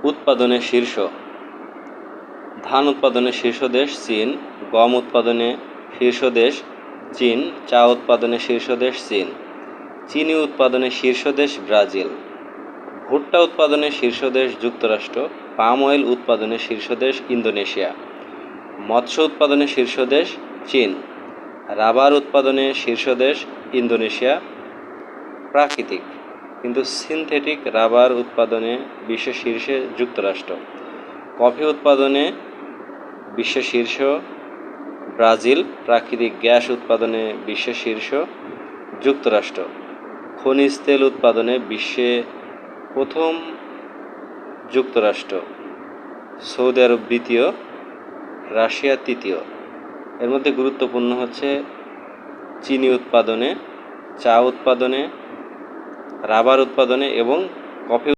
উৎপাদনে শীর্ষ। ধান উৎপাদনে শীর্ষ দেশ চীন, গম উৎপাদনে শীর্ষ দেশ চীন, চা উৎপাদনে শীর্ষ দেশ চীন, চিনি উৎপাদনে শীর্ষ দেশ ব্রাজিল, ভুট্টা উৎপাদনে শীর্ষ দেশ যুক্তরাষ্ট্র, পাম অয়েল উৎপাদনে শীর্ষ দেশ ইন্দোনেশিয়া, মৎস্য উৎপাদনে শীর্ষ দেশ চীন, রাবার উৎপাদনে শীর্ষ দেশ ইন্দোনেশিয়া। প্রাকৃতিক কিন্তু সিনথেটিক রাবার উৎপাদনে বিশ্ব শীর্ষে যুক্তরাষ্ট্র, কফি উৎপাদনে বিশ্ব শীর্ষ ব্রাজিল, প্রাকৃতিক গ্যাস উৎপাদনে বিশ্ব শীর্ষ যুক্তরাষ্ট্র, খনিজ তেল উৎপাদনে বিশ্বে প্রথম যুক্তরাষ্ট্র, সৌদি আরব দ্বিতীয়, রাশিয়া তৃতীয়। এর মধ্যে গুরুত্বপূর্ণ হচ্ছে চিনি উৎপাদনে, চা উৎপাদনে, রাবার উৎপাদনে এবং কফি